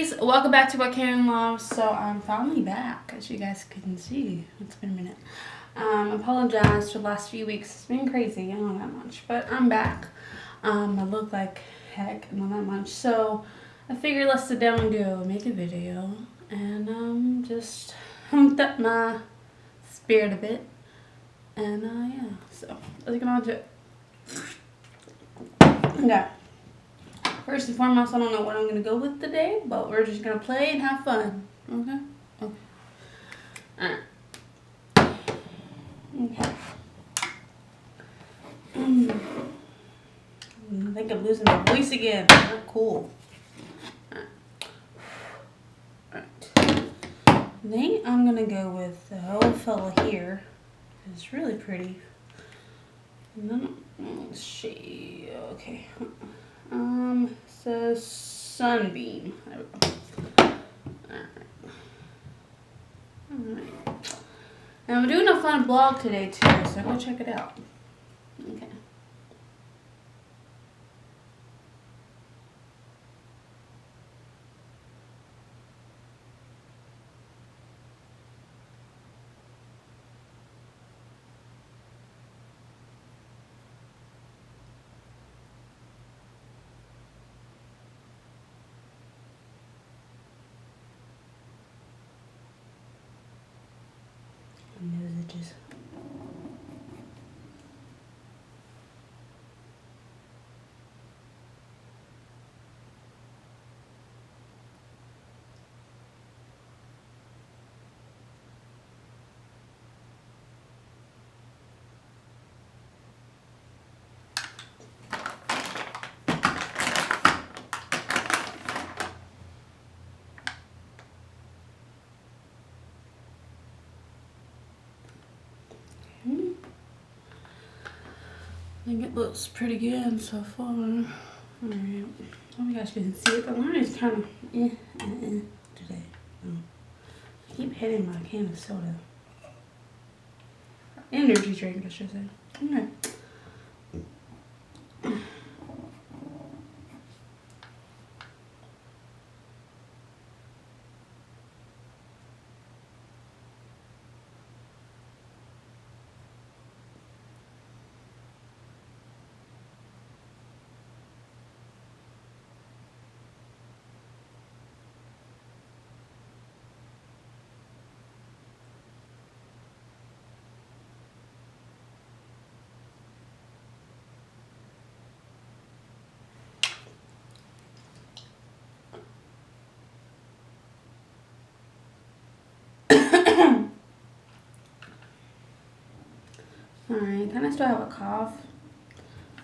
beauties, welcome back to WhatKarenLoves. So I'm finally back, as you guys can see. It's been a minute. Apologize for the last few weeks. It's been crazy, I don't know that much, but I'm back. I look like heck, not that much. So I figured let's sit down and make a video and just humped up my spirit a bit. And yeah, so let's get on to it. Okay. First and foremost, I don't know what I'm going to go with today, but we're just going to play and have fun. Okay? Okay. Alright. Okay. I think I'm losing my voice again. Not cool. Alright. I think I'm going to go with the old fella here. It's really pretty. And then, let's see. Okay. Says Sunbeam. There we go. Alright. And I'm doing a fun blog today too, so go check it out. Okay. Nose edges. I think it looks pretty good so far. Alright. I don't know if you guys can see it. The line is kind of today. I keep hitting my can of soda. Energy drink, I should say. Okay. Alright, kind of still have a cough.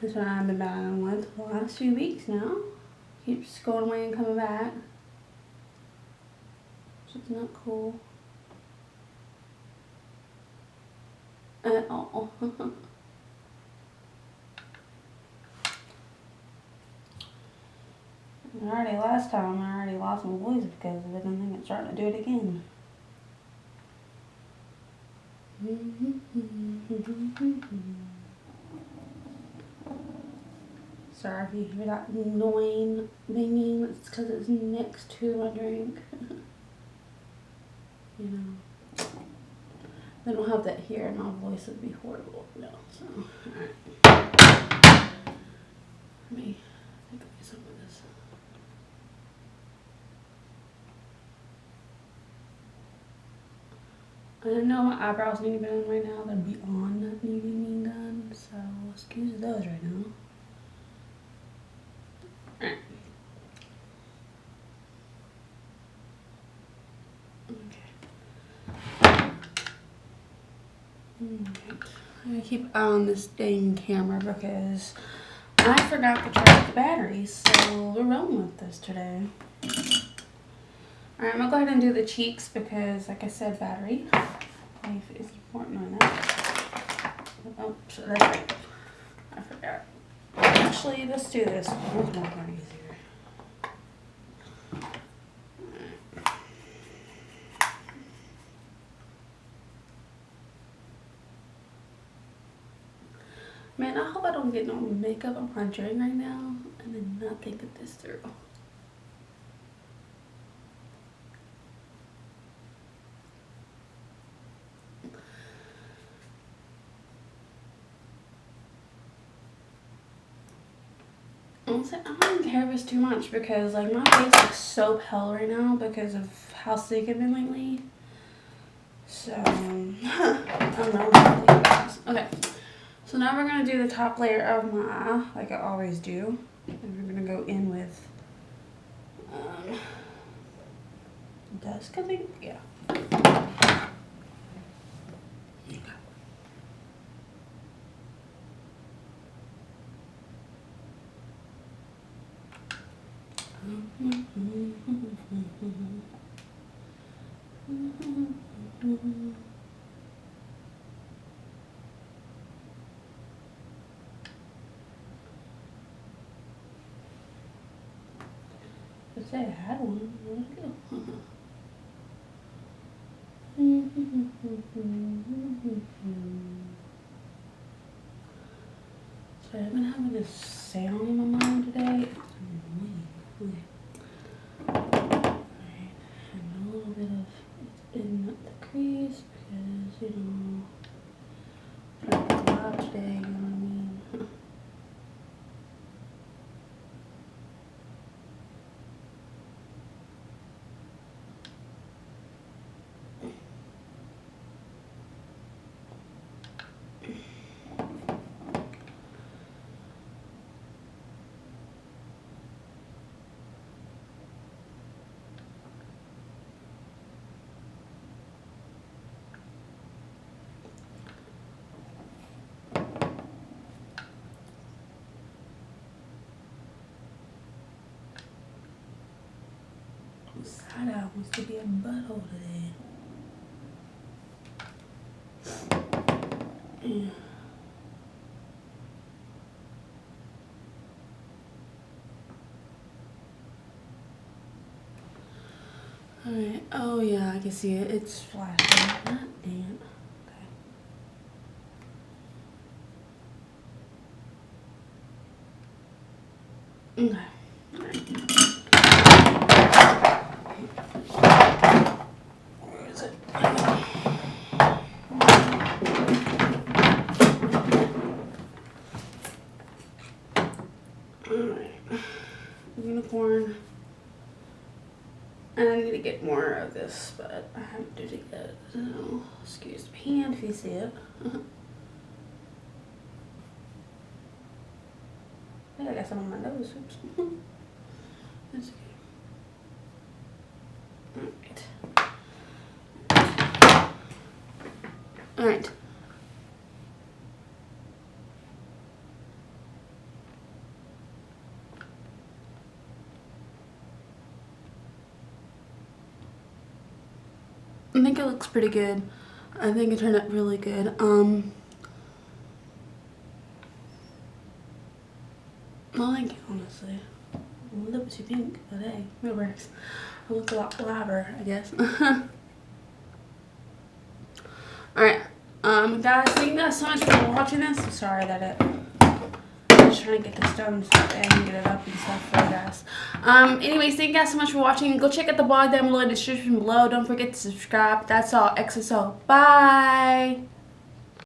That's what I've been battling with for the last few weeks now. Keeps going away and coming back. Which is not cool. At all. Already last time I already lost my voice because of it, and I think it's starting to do it again. Sorry if you hear that annoying banging, it's because it's next to my drink. You know, they don't have that here, and my voice would be horrible. No, so, alright. Let me take away some of this. I know my eyebrows need to be done right now. They're beyond needing done, so excuse those right now. Alright. Okay. I keep an eye on this dang camera because I forgot to charge the batteries, so we're rolling with this today. Alright, I'm gonna go ahead and do the cheeks because, like I said, battery life is important on that. Oh, so that's right. I forgot. Actually, let's do this. It's more easier. Man, I hope I don't get no makeup on my drink right now and then not think of this through. honestly, I don't even care if it's too much because like my face looks so pale right now because of how sick I've been lately. So, I don't know. Okay, so now we're going to do the top layer of my eye like I always do. And we're going to go in with dusk, I think. Yeah. I say I had one. Where'd it go? So I've been having this sound in my mind today. It's annoying. Alright, and a little bit of it's in the crease because, you know, I'm trying to go out today, you know what I mean? Side eye wants to be a butthole today. Yeah. Alright, oh yeah, I can see it. It's flashing. God damn. Okay. Okay. Where is it? Alright. Unicorn. And I need to get more of this, but I haven't did it yet. So, excuse me hand if you see it. I think I got some on my nose. Oops. That's okay. Alright. Alright. I think it looks pretty good. I think it turned out really good. I like it, honestly. A little bit too pink, but hey, it works. I look a lot blabber, I guess. Alright, guys, thank you guys so much for watching this. I'm sorry that I'm just trying to get this done so that I can get it up and stuff for you guys. Anyways, thank you guys so much for watching. Go check out the blog down below in the description below. Don't forget to subscribe. That's all. XOXO. Bye!